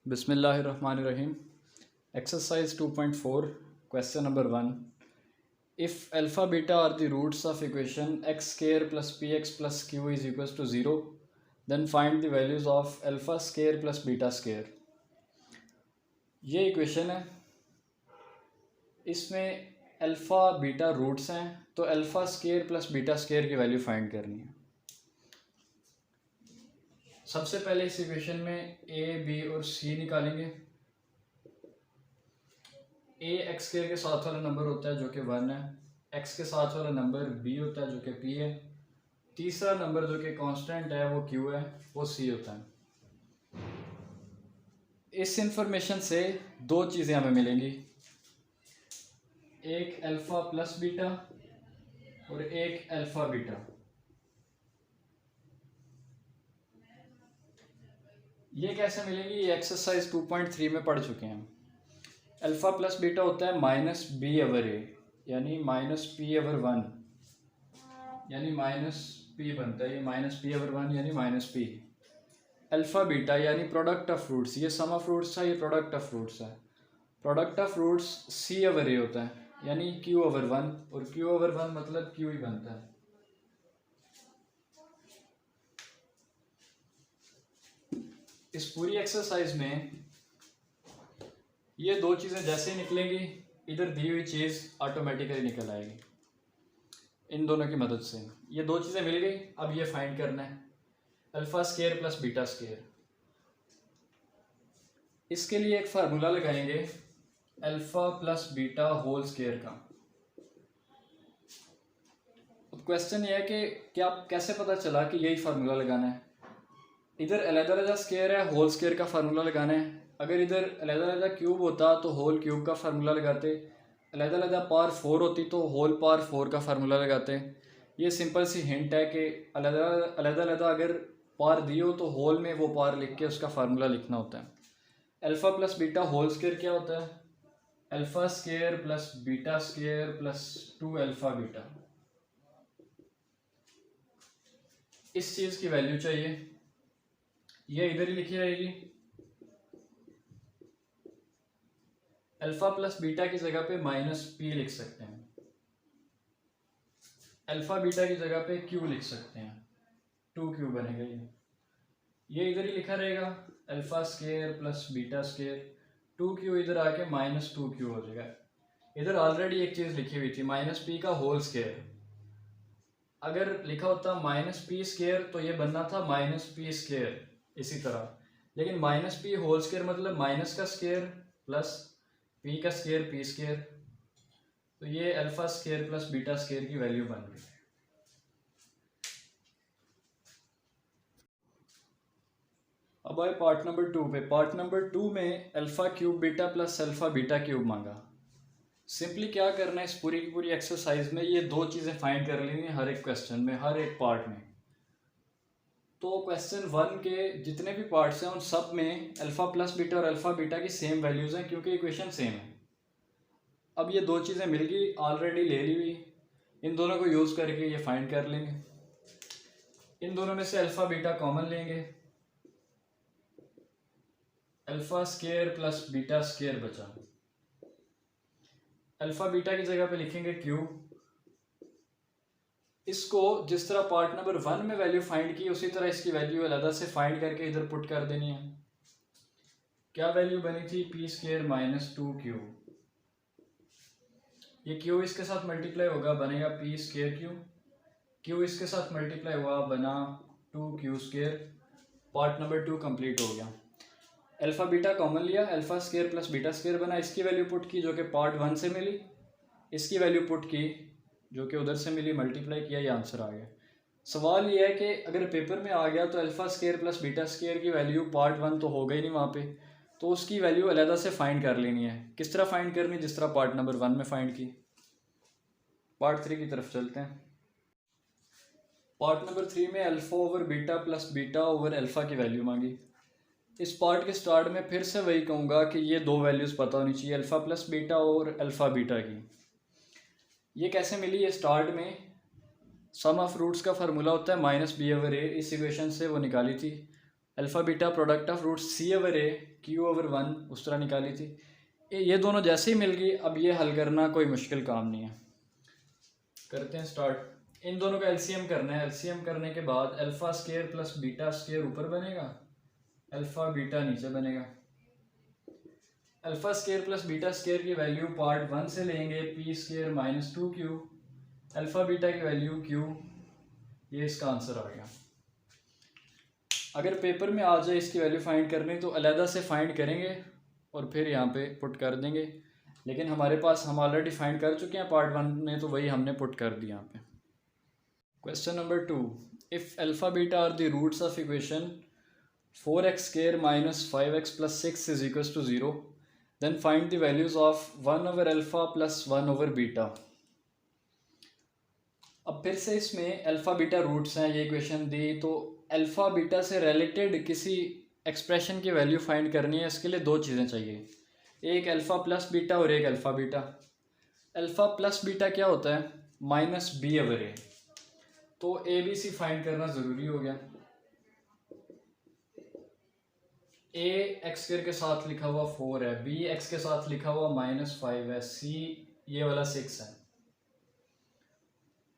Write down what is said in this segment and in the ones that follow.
बिस्मिल्लाहिर्रहमानिर्रहीम। Exercise 2.4 question number 1। If alpha beta are the roots of equation x square plus p x plus q is equals to 0, then find the values of alpha square plus beta square. ये equation है, इसमें alpha beta roots हैं, तो alpha square plus beta square की value find करनी है। सबसे पहले इस इक्वेशन में ए बी और सी निकालेंगे। ए एक्स स्क्वायर के साथ वाला नंबर होता है जो कि 1 है, एक्स के साथ वाला नंबर बी होता है जो कि पी है, तीसरा नंबर जो कि कांस्टेंट है वो क्यू है, वो सी होता है। इस इंफॉर्मेशन से दो चीज़ें हमें मिलेंगी, एक अल्फ़ा प्लस बीटा और एक अल्फ़ा बीटा। ये कैसे मिलेंगी, ये एक्सरसाइज 2.3 में पढ़ चुके हैं। अल्फ़ा प्लस बीटा होता है माइनस बी ओवर ए, यानी माइनस पी ओवर 1, यानी माइनस पी बनता है, ये माइनस पी ओवर 1 यानी माइनस पी। अल्फ़ा बीटा यानी प्रोडक्ट ऑफ फ्रूट्स, ये सम ऑफ फ्रूट्स है, ये प्रोडक्ट ऑफ फ्रूट्स है। Product of roots C over A होता है, यानी क्यू ओवर 1, और क्यू ओवर 1 मतलब क्यू ही बनता है। इस पूरी एक्सरसाइज में ये दो चीज़ें जैसे ही निकलेंगी, इधर दी हुई चीज़ ऑटोमेटिकली निकल आएगी। इन दोनों की मदद से ये दो चीज़ें मिल गई। अब ये फाइंड करना है alpha square plus beta square. इसके लिए एक फार्मूला लगाएंगे alpha plus beta whole square का। अब क्वेश्चन ये है कि क्या कैसे पता चला कि यही फार्मूला लगाना है। इधर अलग-अलग स्क्वायर है, होल स्क्वायर का फार्मूला लगाना है। अगर इधर अलग-अलग क्यूब होता तो होल क्यूब का फार्मूला लगाते, अलग-अलग पावर 4 होती तो होल पावर 4 का फार्मूला लगाते। ये सिंपल सी हिंट है कि अलग-अलग अगर पावर दी हो तो होल में वो पावर लिख के उसका फार्मूला लिखना होता है। Alpha plus beta whole square क्या होता है, alpha square plus beta square plus 2 alpha beta. इस चीज़ की वैल्यू चाहिए, ये इधर ही लिखी रहेगी। अल्फ़ा प्लस बीटा की जगह पे माइनस पी लिख सकते हैं, अल्फ़ा बीटा की जगह पे क्यू लिख सकते हैं, 2q बनेगा। ये इधर ही लिखा रहेगा alpha square plus beta square, 2q इधर आके माइनस 2q हो जाएगा। इधर ऑलरेडी एक चीज़ लिखी हुई थी माइनस पी का होल स्क्वायर, अगर लिखा होता माइनस पी स्क्वायर तो ये बनना था माइनस पी स्क्वायर इसी तरह, लेकिन माइनस पी होल स्क्वायर मतलब माइनस का स्क्वायर प्लस पी का स्क्वायर पी स्क्वायर, तो ये alpha square plus beta square की वैल्यू बन गई। अब आए पार्ट नंबर 2 पे। पार्ट नंबर 2 में alpha cube beta plus alpha beta cube मांगा। सिंपली क्या करना है, इस पूरी की पूरी एक्सरसाइज में ये दो चीज़ें फाइंड कर लेनी है हर एक क्वेश्चन में, हर एक पार्ट में। तो क्वेश्चन 1 के जितने भी पार्ट्स हैं उन सब में अल्फ़ा प्लस बीटा और अल्फ़ा बीटा की सेम वैल्यूज़ हैं, क्योंकि इक्वेशन सेम है। अब ये दो चीज़ें मिल गई, ऑलरेडी ले ली हुई, इन दोनों को यूज़ करके ये फाइंड कर लेंगे। इन दोनों में से अल्फ़ा बीटा कॉमन लेंगे, alpha square plus beta square बचा। अल्फ़ा बीटा की जगह पे लिखेंगे क्यू। इसको जिस तरह पार्ट नंबर 1 में वैल्यू फाइंड की उसी तरह इसकी वैल्यू अलग से फाइंड करके इधर पुट कर देनी है। क्या वैल्यू बनी थी, पी स्क्वायर माइनस 2q। ये क्यू इसके साथ मल्टीप्लाई होगा, बनेगा पी स्क्वायर क्यू, क्यू इसके साथ मल्टीप्लाई हुआ बना 2q square. Part number 2 complete हो गया। अल्फ़ा बीटा कॉमन लिया, alpha square plus beta square बना, इसकी वैल्यू पुट की जो कि पार्ट 1 से मिली, इसकी वैल्यू पुट की जो कि उधर से मिली, मल्टीप्लाई किया, ये आंसर आ गया। सवाल ये है कि अगर पेपर में आ गया तो alpha square plus beta square की वैल्यू पार्ट 1 तो हो गई नहीं वहाँ पे, तो उसकी वैल्यू अलग से फाइंड कर लेनी है। किस तरह फाइंड करनी, जिस तरह पार्ट नंबर 1 में फाइंड की। पार्ट 3 की तरफ चलते हैं। पार्ट नंबर 3 में alpha over beta plus beta over alpha की वैल्यू मांगी। इस पार्ट के स्टार्ट में फिर से वही कहूँगा कि ये दो वैल्यूज़ पता होनी चाहिए, अल्फ़ा प्लस बीटा और अल्फ़ा बीटा की। ये कैसे मिली, ये स्टार्ट में सम ऑफ रूट्स का फार्मूला होता है माइनस बी ओवर ए, इस इक्वेशन से वो निकाली थी। Alpha beta product of root c over a q over 1 उस तरह निकाली थी। ये दोनों जैसे ही मिल गई, अब ये हल करना कोई मुश्किल काम नहीं है। करते हैं स्टार्ट। इन दोनों का एलसीएम करना है। एलसीएम करने के बाद alpha square plus beta square ऊपर बनेगा, अल्फ़ा बीटा नीचे बनेगा। Alpha square plus beta square की वैल्यू पार्ट 1 से लेंगे, P square minus 2q, alpha beta की वैल्यू q, ये इसका आंसर आ गया। अगर पेपर में आ जाए इसकी वैल्यू फाइंड करनी तो अलहदा से फाइंड करेंगे और फिर यहाँ पे पुट कर देंगे, लेकिन हमारे पास हम ऑलरेडी फाइंड कर चुके हैं पार्ट 1 में, तो वही हमने पुट कर दिया यहाँ पे। Question number 2, if alpha beta are the roots of equation 4x square minus 5x plus 6 is equal to 0, then find the values of 1 over alpha plus 1 over beta. अब फिर से इसमें अल्फ़ा बीटा रूट्स हैं, ये equation दी, तो alpha beta से related किसी expression की वैल्यू फाइंड करनी है। इसके लिए दो चीज़ें चाहिए, एक अल्फ़ा प्लस बीटा और एक alpha beta. Alpha plus beta क्या होता है, माइनस बी ओवर ए, तो ए बी सी फाइंड करना ज़रूरी हो गया। ए एक्स स्क्वायर के साथ लिखा हुआ 4 है, बी एक्स के साथ लिखा हुआ -5 है, सी ये वाला 6 है।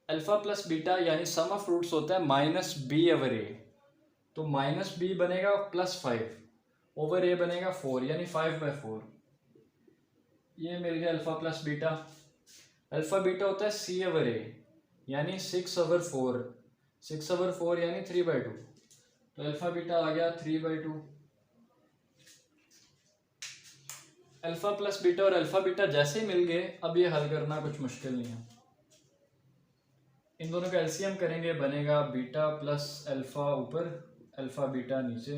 अल्फ़ा प्लस बीटा यानी सम ऑफ रूट्स होता है माइनस बी ओवर ए, तो माइनस बी बनेगा +5 ओवर ए बनेगा 4, यानी 5/4। ये मिल गया alpha plus beta. Alpha beta होता है सी ओवर ए, यानी 6/4, 6/4 यानी 3/2, तो अल्फ़ा बीटा आ गया 3/2। अल्फ़ा प्लस बीटा और अल्फ़ा बीटा जैसे ही मिल गए, अब ये हल करना कुछ मुश्किल नहीं है। इन दोनों का एलसीएम करेंगे, बनेगा बीटा प्लस अल्फ़ा ऊपर, अल्फ़ा बीटा नीचे।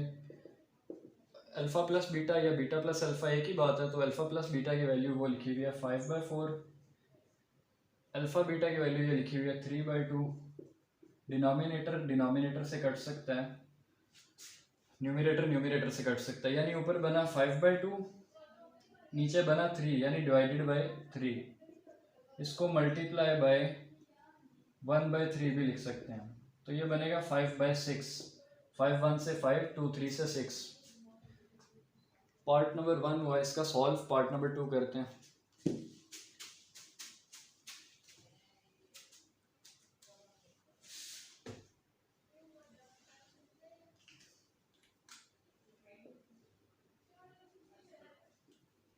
अल्फ़ा प्लस बीटा या बीटा प्लस अल्फ़ा एक ही बात है, तो अल्फ़ा प्लस बीटा की वैल्यू वो लिखी हुई है 5/4, अल्फ़ा बीटा की वैल्यू ये लिखी हुई है 3/2। डिनोमिनेटर से कट सकता है, न्यूमरेटर से कट सकता है, यानी ऊपर बना 5/2, नीचे बना 3, यानी डिवाइडेड बाय 3। इसको मल्टीप्लाई बाय 1/3 भी लिख सकते हैं, तो ये बनेगा 5/6। 5 1 से 5, 2 3 से 6। पार्ट नंबर 1 हुआ इसका सॉल्व, पार्ट नंबर 2 करते हैं।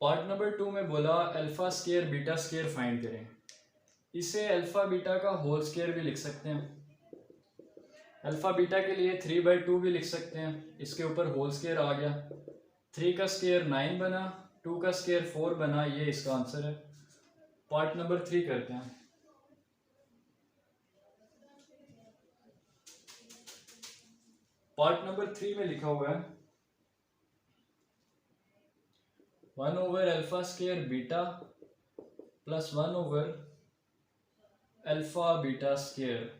पार्ट नंबर 2 में बोला alpha square beta square find करें। इसे अल्फ़ा बीटा का होल स्केयर भी लिख सकते हैं। अल्फ़ा बीटा के लिए 3/2 भी लिख सकते हैं, इसके ऊपर होल स्केयर आ गया। 3 का स्केयर 9 बना, 2 का स्केयर 4 बना, ये इसका आंसर है। पार्ट नंबर 3 करते हैं। पार्ट नंबर 3 में लिखा हुआ है 1 over alpha square beta plus 1 over alpha beta square.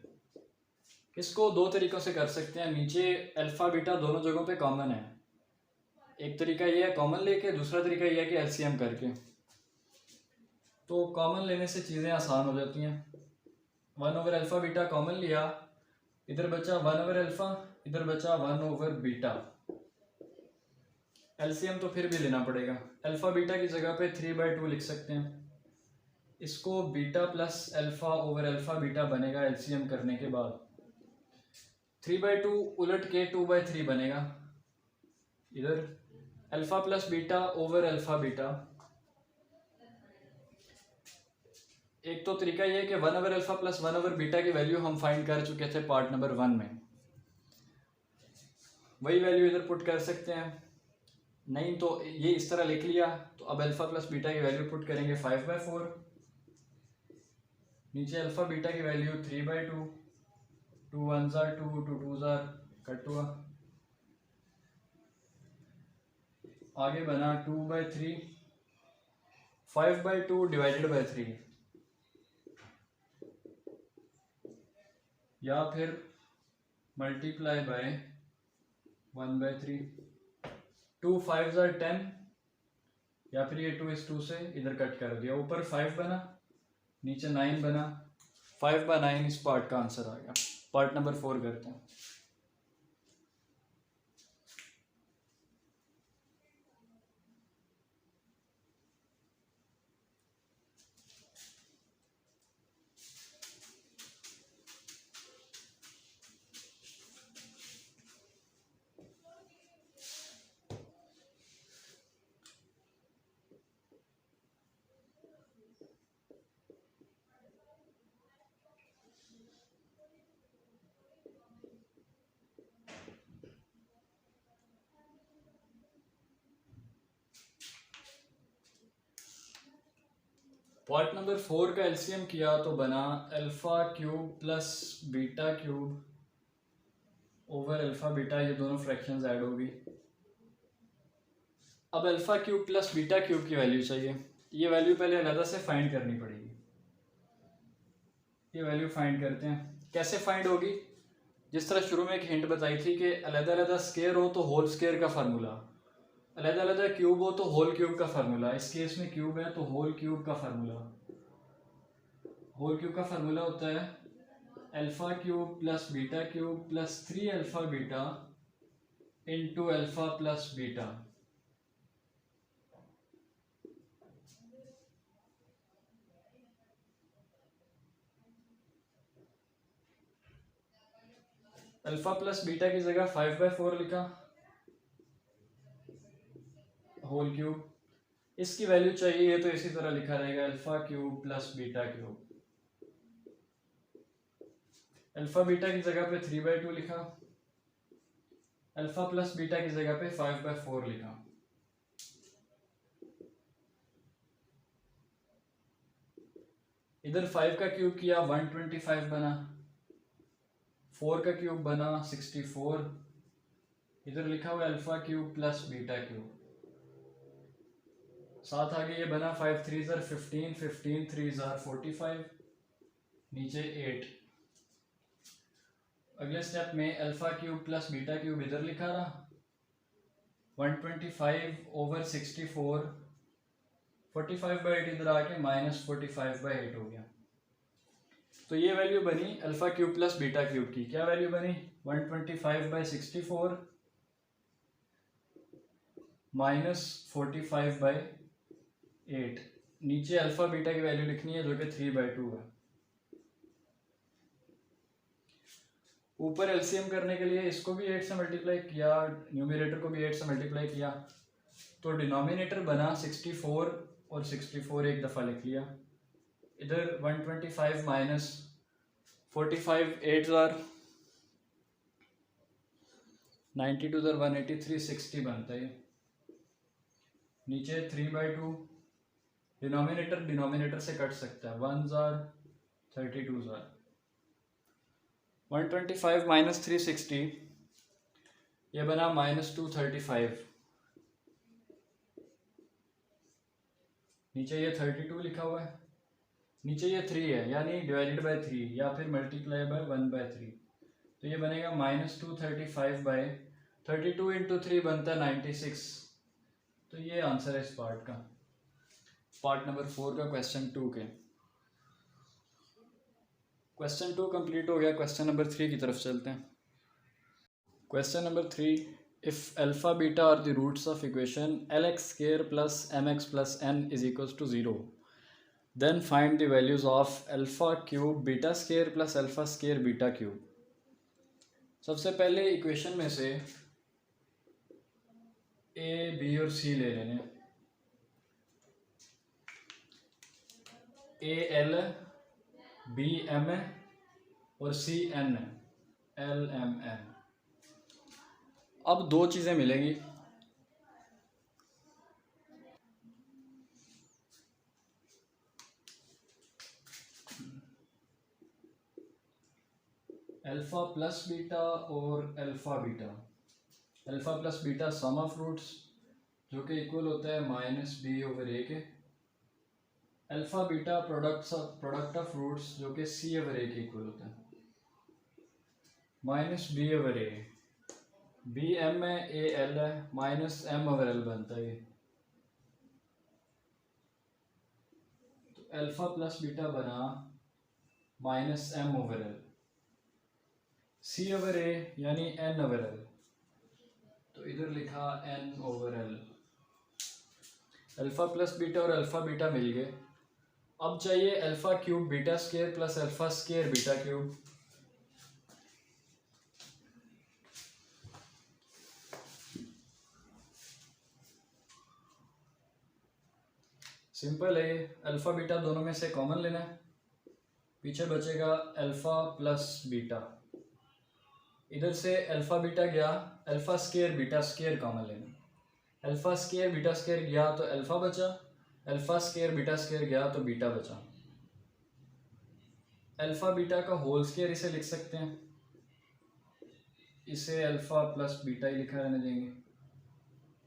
इसको दो तरीक़ों से कर सकते हैं। नीचे अल्फ़ा बीटा दोनों जगहों पे कॉमन है, एक तरीका ये है कॉमन लेके, दूसरा तरीका ये है कि एलसीएम करके। तो कॉमन लेने से चीज़ें आसान हो जाती हैं। 1 ओवर अल्फ़ा बीटा कॉमन लिया, इधर बचा 1 ओवर अल्फ़ा, इधर बचा 1 ओवर बीटा। एलसीएम तो फिर भी लेना पड़ेगा। अल्फ़ा बीटा की जगह पे 3/2 लिख सकते हैं, इसको beta plus alpha over alpha beta बनेगा एलसीएम करने के बाद। 3/2 उलट के 2/3 बनेगा। इधर alpha plus beta over alpha beta. एक तो तरीका ये है कि 1 over alpha plus 1 over beta की वैल्यू हम फाइंड कर चुके थे पार्ट नंबर 1 में, वही वैल्यू इधर पुट कर सकते हैं। नहीं तो ये इस तरह लिख लिया, तो अब अल्फ़ा प्लस बीटा की वैल्यू पुट करेंगे 5/4, नीचे अल्फ़ा बीटा की value 3/2, 2 1s are 2, 2 2s are cut हुआ, आगे बना 2/3, 5/2 डिवाइडेड बाय 3, या फिर मल्टीप्लाई बाय 1/3। 2 5s are 10, या फिर ये 2 इस 2 से इधर कट कर दिया, ऊपर 5 बना, नीचे 9 बना, 5/9 इस पार्ट का आंसर आ गया। पार्ट नंबर 4 करते हैं। पार्ट नंबर 4 का एलसीएम किया तो बना alpha cube plus beta cube over alpha beta, ये दोनों फ्रैक्शंस ऐड होगी। अब alpha cube plus beta cube की वैल्यू चाहिए। ये वैल्यू पहले अलग से फाइंड करनी पड़ेगी। ये वैल्यू फाइंड करते हैं। कैसे फाइंड होगी? जिस तरह शुरू में एक हिंट बताई थी कि अलग अलग स्केयर हो तो होल स्केयर का फार्मूला, अलग अलग क्यूब हो तो होल क्यूब का फार्मूला। इस केस में क्यूब है तो होल क्यूब का फार्मूला, होल क्यूब का फार्मूला होता है alpha cube plus beta cube plus 3 alpha beta into alpha plus beta. Alpha plus beta की जगह 5/4 लिखा, होल क्यूब। इसकी वैल्यू चाहिए तो इसी तरह लिखा रहेगा alpha cube plus beta cube. Alpha beta की जगह पे 3/2 लिखा, अल्फ़ा प्लस बीटा की जगह पे 5/4 लिखा। इधर 5 का क्यूब किया 125 बना, 4 का क्यूब बना 64। इधर लिखा हुआ alpha cube plus beta cube, साथ आगे ये बना 5 3 15, 15 3 45, नीचे 8। अगले स्टेप में alpha cube plus beta cube इधर लिखा रहा, 125 ओवर 64, 45/8 इधर आके -45/8 हो गया। तो ये वैल्यू बनी alpha cube plus beta cube की। क्या वैल्यू बनी? 125/64 -45/8। नीचे अल्फ़ा बीटा की वैल्यू लिखनी है जो कि 3/2 है। ऊपर एलसीएम करने के लिए इसको भी 8 से मल्टीप्लाई किया, न्यूमरेटर को भी 8 से मल्टीप्लाई किया, तो डिनोमिनेटर बना 64 और 64 एक दफ़ा लिख लिया। इधर 125 माइनस 45 8 92 183 60 बनता है। नीचे 3/2, डिनोमिनेटर डिनोमिनेटर से कट सकता है, 1 32 125 माइनस 360 ये बना -235। नीचे ये 32 लिखा हुआ है, नीचे ये 3 है यानी डिवाइडेड बाय 3 या फिर मल्टीप्लाई बाय 1/3, तो ये बनेगा -235/32 इंटू 3 बनता है 96। तो ये आंसर है इस पार्ट का, पार्ट नंबर 4 का क्वेश्चन 2 के। क्वेश्चन 2 कंप्लीट हो गया। क्वेश्चन नंबर 3 की तरफ चलते हैं। Question number 3, if alpha beta are the roots of equation lx square plus mx plus n is equals to 0, then find the values of alpha cube beta square plus alpha square beta cube। सबसे पहले equation में से a b और c ले लेने। a l b m और c n l m n। अब दो चीज़ें मिलेंगी, अल्फ़ा प्लस बीटा और alpha beta. Alpha plus beta sum of roots जो कि इक्वल होता है -b/a के। Alpha beta product of roots जो कि c/a के इक्वल होता है, -b/a। बी एम है, ए एल है, -m/l बनता है। तो अल्फ़ा प्लस बीटा बना -m/l, c/a यानी n/l, तो इधर लिखा n/l। अल्फ़ा प्लस बीटा और अल्फ़ा बीटा मिल गए। अब चाहिए alpha cube beta square plus alpha square beta cube. Simple है, अल्फ़ा बीटा दोनों में से कॉमन लेना है, पीछे बचेगा अल्फ़ा प्लस बीटा। इधर से अल्फ़ा बीटा गया, alpha square beta square common लेना, अल्फ़ा स्क्वायर बीटा स्क्वायर गया तो अल्फ़ा बचा, अल्फ़ा स्केयर बीटा स्केयर गया तो बीटा बचा। अल्फ़ा बीटा का होल स्केयर इसे लिख सकते हैं, इसे अल्फ़ा प्लस बीटा ही लिखा रहने देंगे।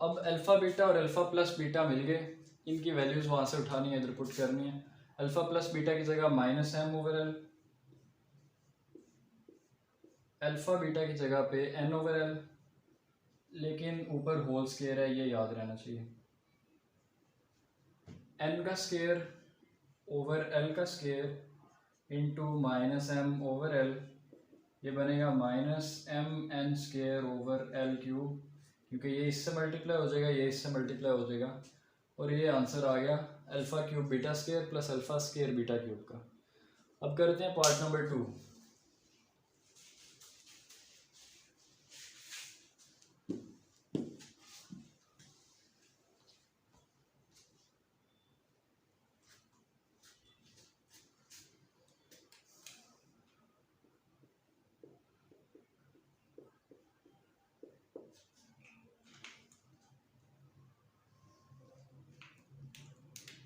अब अल्फ़ा बीटा और अल्फ़ा प्लस बीटा मिल गए, इनकी वैल्यूज़ वहाँ से उठानी है, इधर पुट करनी है। अल्फ़ा प्लस बीटा की जगह minus m over l, alpha beta की जगह पे एन ओवर एल, लेकिन ऊपर होल स्केयर है, ये याद रहना चाहिए। एन का स्केयर ओवर एल का square into minus m over l, ये बनेगा minus m n square over l cube, क्योंकि ये इससे मल्टीप्लाई हो जाएगा, ये इससे मल्टीप्लाई हो जाएगा, और ये आंसर आ गया alpha cube beta square plus alpha square beta cube का। अब करते हैं पार्ट नंबर 2।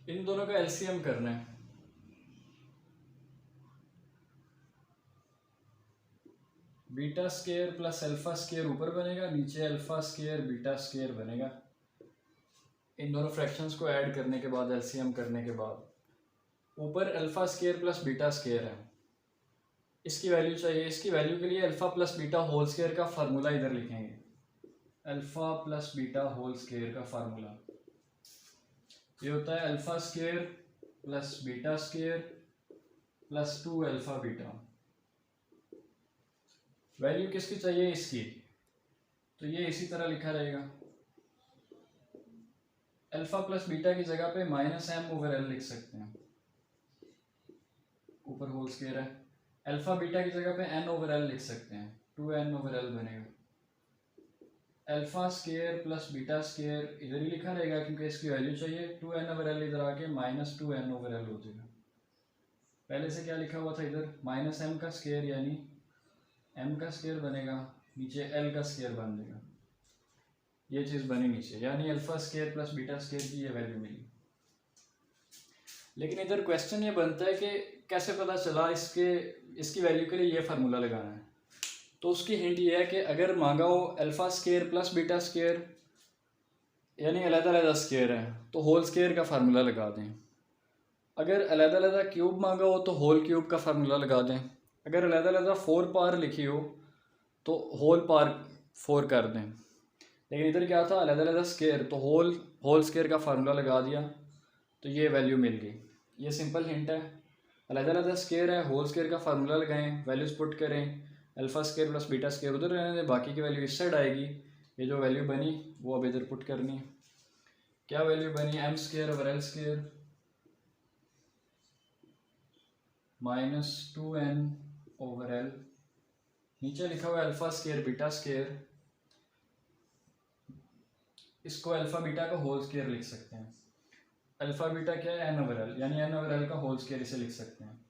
इन दोनों का एलसीएम करना है। Beta square plus alpha square ऊपर बनेगा, नीचे अल्फा स्केयर बीटा स्केयर बनेगा। इन दोनों फ्रैक्शंस को ऐड करने के बाद, एलसीएम करने के बाद, ऊपर alpha square plus beta square है, इसकी वैल्यू चाहिए। इसकी वैल्यू के लिए alpha plus beta whole square का फार्मूला इधर लिखेंगे। Alpha plus beta whole square का फार्मूला ये होता है alpha square plus beta square plus 2 alpha beta. Value किसकी चाहिए? इसकी, तो ये इसी तरह लिखा रहेगा। अल्फा प्लस बीटा की जगह पे माइनस एम ओवर एल लिख सकते हैं, ऊपर होल स्केयर है। अल्फा बीटा की जगह पे एन ओवर एल लिख सकते हैं, 2n ओवर एल बनेगा। Alpha square plus beta square इधर ही लिखा रहेगा क्योंकि इसकी वैल्यू चाहिए। 2n ओवर एल इधर आके माइनस 2n ओवर एल हो जाएगा। पहले से क्या लिखा हुआ था इधर? माइनस एम का स्केयर, यानी m का स्केयर बनेगा, नीचे l का स्केयर बन जाएगा। ये चीज़ बनी नीचे, यानी alpha square plus beta square की ये वैल्यू मिली। लेकिन इधर क्वेश्चन ये बनता है कि कैसे पता चला इसकी वैल्यू के लिए ये फार्मूला लगाना है। तो उसकी हिंट ये है कि अगर मांगा हो alpha square plus beta square, यानी अलग-अलग स्केयर है, तो होल स्केयर का फार्मूला लगा दें। अगर अलग-अलग क्यूब मांगा हो तो होल क्यूब का फार्मूला लगा दें। अगर अलग-अलग 4 पार लिखी हो तो होल पार 4 कर दें। लेकिन इधर क्या था? अलग-अलग स्केयर, तो होल स्केयर का फार्मूला लगा दिया, तो ये वैल्यू मिल गई। ये सिंपल हिंट है। अलग-अलग स्केयर है, होल स्केयर का फार्मूला लगाएं, वैल्यूज पुट करें, alpha square plus beta square उधर रहने दें, बाकी की वैल्यू इस साइड आएगी। ये जो वैल्यू बनी वो अब इधर पुट करनी है। क्या वैल्यू बनी? M square over l square minus 2n over l, नीचे लिखा हुआ है अल्फा स्केयर बीटा स्केयर, इसको अल्फा बीटा का होल स्केयर लिख सकते हैं। अल्फा बीटा क्या है? एन ओवर एल, यानी एन ओवर एल का होल स्केयर इसे लिख सकते हैं।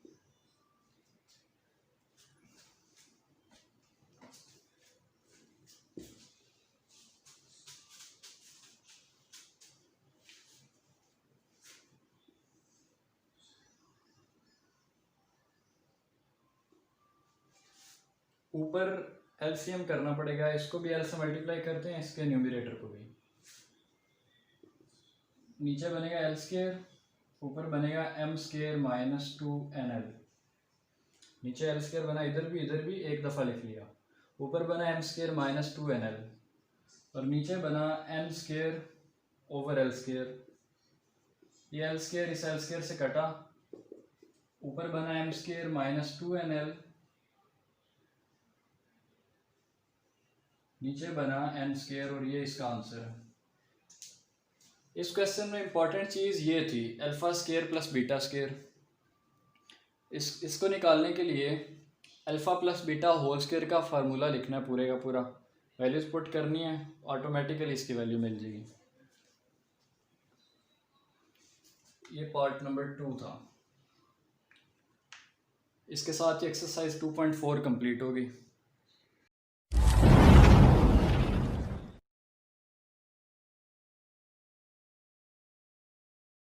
ऊपर एलसीएम करना पड़ेगा, इसको भी एल से मल्टीप्लाई करते हैं, इसके न्यूमरेटर को भी। नीचे बनेगा एल स्केयर, ऊपर बनेगा एम स्केयर माइनस 2nl। नीचे एल स्केयर बना, इधर भी एक दफ़ा लिख लिया। ऊपर बना एम स्केयर माइनस 2nl और नीचे बना n square over l square. ये एल स्केयर इस एल स्केयर से कटा, ऊपर बना एम स्केयर माइनस 2nl, नीचे बना एन स्केयर, और ये इसका आंसर है। इस क्वेश्चन में इंपॉर्टेंट चीज़ ये थी alpha square plus beta square. इसको निकालने के लिए alpha plus beta whole square का फार्मूला लिखना है पूरे का पूरा, वैल्यूज पुट करनी है, ऑटोमेटिकली इसकी वैल्यू मिल जाएगी। ये पार्ट नंबर 2 था। इसके साथ ही एक्सरसाइज 2.4 कंप्लीट होगी।